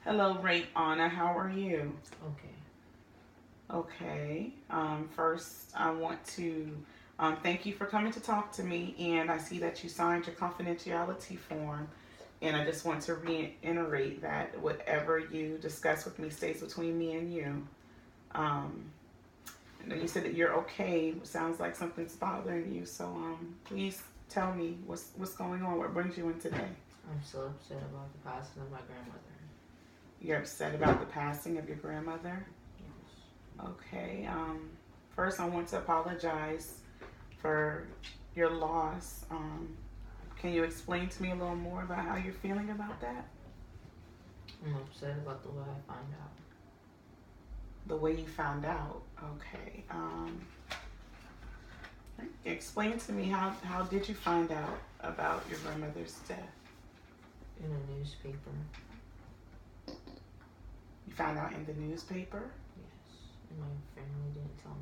Hello, Great Anna. How are you? Okay. Okay. First, I want to thank you for coming to talk to me. And I see that you signed your confidentiality form. And I just want to reiterate that whatever you discuss with me stays between me and you. Um, and you said that you're okay. Sounds like something's bothering you. So please tell me what's going on. What brings you in today? I'm so upset about the passing of my grandmother. You're upset about the passing of your grandmother. Yes. Okay. First, I want to apologize for your loss. Can you explain to me a little more about how you're feeling about that? I'm upset about the way I find out. The way you found out. Okay. Explain to me how did you find out about your grandmother's death? In a newspaper. You found out in the newspaper? Yes. And my family didn't tell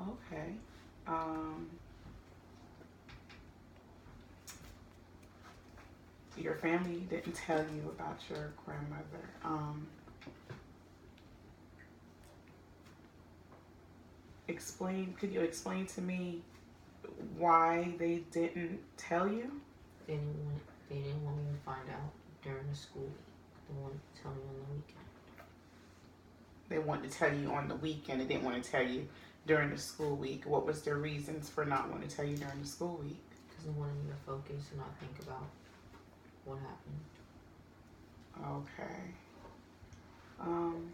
me. Okay. Um, your family didn't tell you about your grandmother. Could you explain to me why they didn't tell you? They didn't want me to find out during the school week. They wanted to tell me on the weekend. They wanted to tell you on the weekend. They didn't want to tell you during the school week. What was their reasons for not wanting to tell you during the school week? Because they wanted me to focus and not think about what happened. Okay. Um,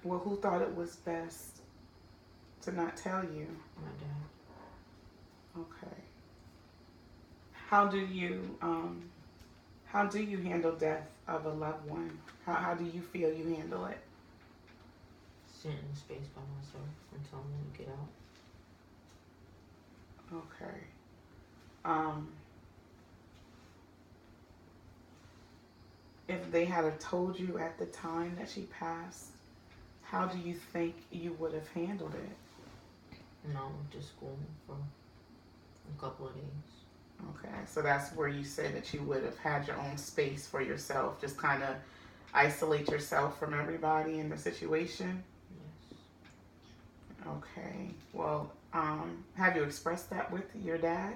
well, who thought it was best to not tell you? My dad. Okay. How do you how do you handle death of a loved one? How do you feel you handle it? Sit in space by myself until I'm going to get out. Okay. Um, if they had have told you at the time that she passed, how do you think you would have handled it? And I went to school for a couple of days. Okay, so that's where you said that you would have had your own space for yourself, just kind of isolate yourself from everybody in the situation. Yes. Okay, well, have you expressed that with your dad?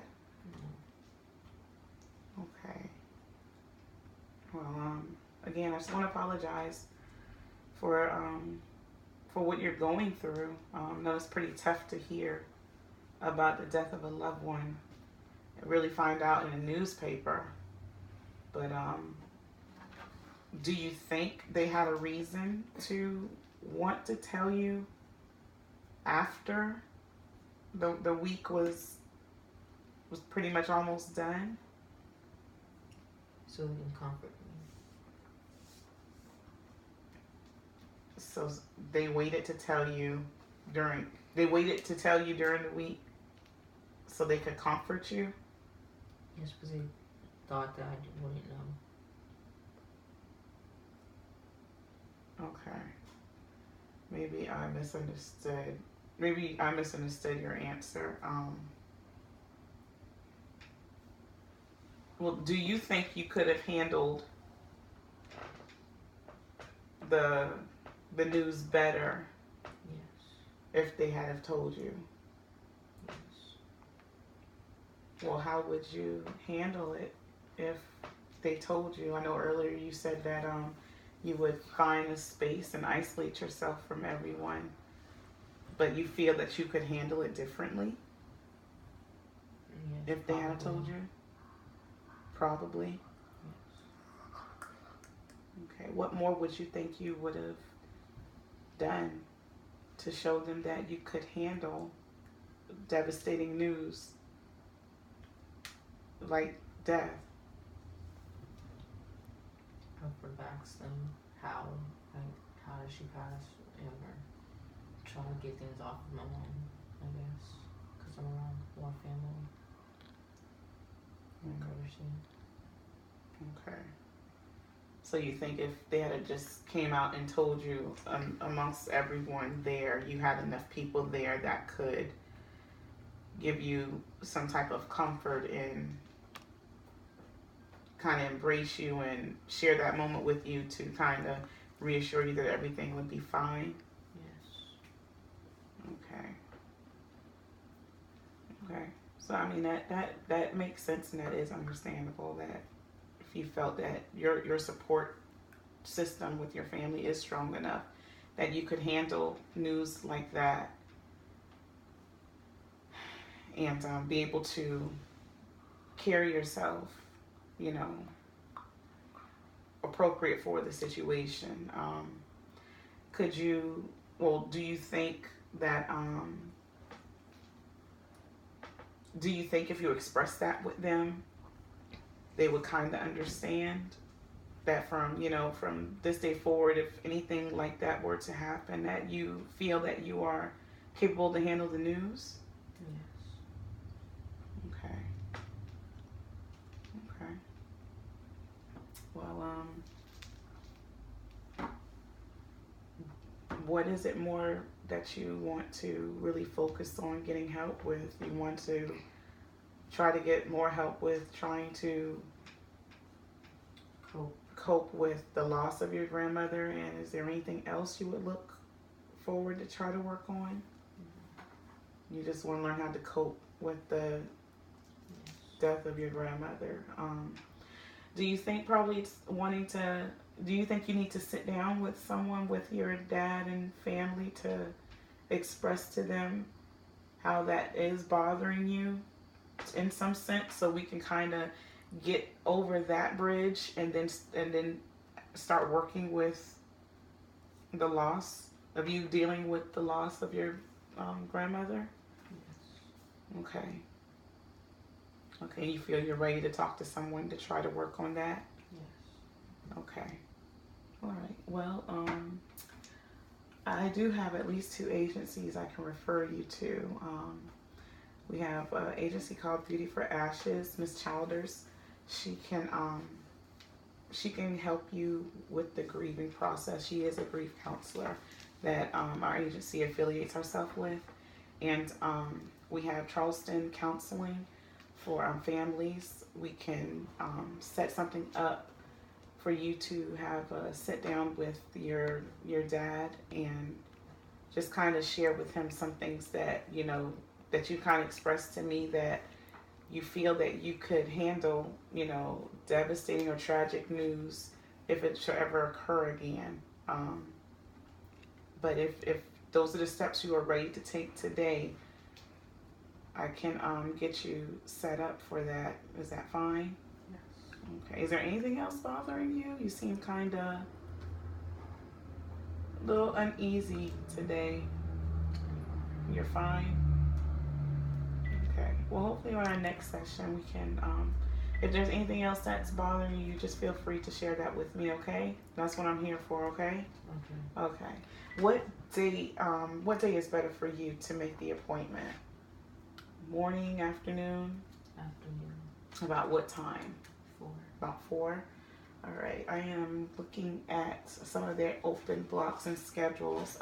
No. Okay, well, again, I just want to apologize for what you're going through. I know it's pretty tough to hear about the death of a loved one and really find out in a newspaper. But do you think they had a reason to want to tell you after the week was pretty much almost done? So he can comfort me. So they waited to tell you during they waited to tell you during the week so they could comfort you? Yes, because they thought that I wouldn't know. Okay. Maybe I misunderstood. Maybe I misunderstood your answer. Well, do you think you could have handled the the news better Yes. if they had have told you? Yes. Well, how would you handle it if they told you? I know earlier you said that you would find a space and isolate yourself from everyone, but you feel that you could handle it differently Yes. if they had told you? Probably. Yes. Okay. What more would you think you would have done to show them that you could handle devastating news like death? I would ask them how, like, how did she pass, and try to get things off of my mind, I guess, because I'm around more family. I can understand. Okay. So you think if they had just came out and told you amongst everyone there, you had enough people there that could give you some type of comfort in kind of embrace you and share that moment with you to kind of reassure you that everything would be fine? Yes. Okay. Okay. So I mean that makes sense, and that is understandable, that if you felt that your support system with your family is strong enough that you could handle news like that and be able to carry yourself, you know, appropriate for the situation. Could you, well, do you think that, do you think if you express that with them, they would kind of understand that from, you know, from this day forward, if anything like that were to happen, that you feel that you are capable to handle the news? Yes. Okay. Okay. Well, what is it more that you want to really focus on getting help with? You want to try to get more help with trying to cope with the loss of your grandmother, and is there anything else you would look forward to try to work on? You just want to learn how to cope with the death of your grandmother. Do you think probably wanting to, do you think you need to sit down with someone, with your dad and family, to express to them how that is bothering you in some sense, so we can kind of get over that bridge and then start working with the loss of you, dealing with the loss of your grandmother? Yes. Okay. Okay, you feel you're ready to talk to someone to try to work on that? Yes. Okay. All right. Well, I do have at least 2 agencies I can refer you to. We have an agency called Beauty for Ashes. Miss Childers, she can help you with the grieving process. She is a grief counselor that our agency affiliates herself with, and we have Charleston Counseling for families. We can set something up for you to have a sit down with your dad and just kind of share with him some things that, you know, that you kind of expressed to me, that you feel that you could handle, you know, devastating or tragic news if it should ever occur again. But if those are the steps you are ready to take today, I can get you set up for that. Is that fine? Yes. Okay. Is there anything else bothering you? You seem kind of a little uneasy today. You're fine? Okay. Well, hopefully on our next session we can, if there's anything else that's bothering you, just feel free to share that with me, okay? That's what I'm here for, okay? Okay. Okay. What day is better for you to make the appointment? Morning, afternoon? Afternoon. About what time? 4. About 4? All right. I am looking at some of their open blocks and schedules.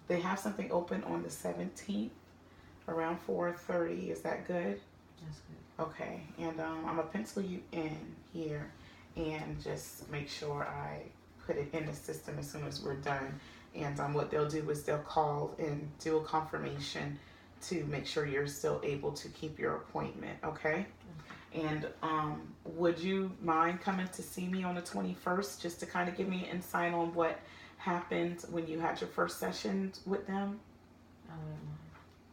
They have something open on the 17th around 4:30. Is that good? That's good. Okay. And I'm going to pencil you in here and just make sure I put it in the system as soon as we're done. And what they'll do is they'll call and do a confirmation to make sure you're still able to keep your appointment, okay? And would you mind coming to see me on the 21st just to kind of give me an insight on what happened when you had your first session with them? I wouldn't mind.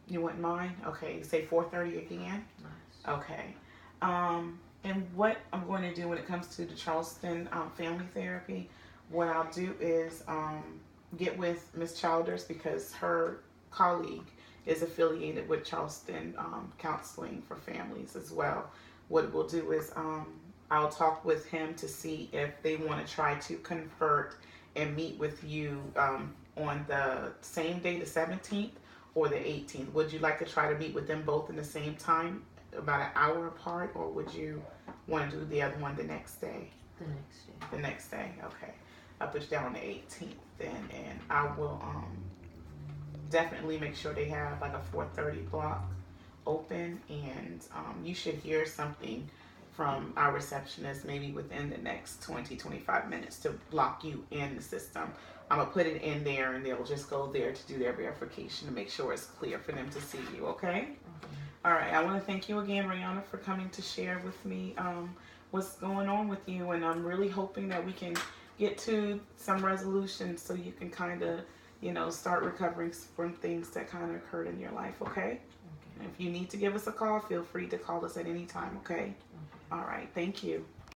You wouldn't mind? Okay, you say 4:30 again? Nice. Okay. And what I'm going to do when it comes to the Charleston family therapy, what I'll do is get with Miss Childers, because her colleague is affiliated with Charleston Counseling for Families as well. What we'll do is I'll talk with him to see if they want to try to convert and meet with you on the same day, the 17th, or the 18th. Would you like to try to meet with them both in the same time, about an hour apart, or would you want to do the other one the next day? The next day. The next day, okay. I'll put you down on the 18th then, and I will definitely make sure they have like a 4:30 block open, and you should hear something from our receptionist maybe within the next 20-25 minutes to block you in the system. I'm going to put it in there and they'll just go there to do their verification to make sure it's clear for them to see you, okay? All right, I want to thank you again, Rihanna, for coming to share with me what's going on with you, and I'm really hoping that we can get to some resolution so you can kind of, start recovering from things that kind of occurred in your life, okay? If you need to give us a call, feel free to call us at any time, okay? All right, thank you.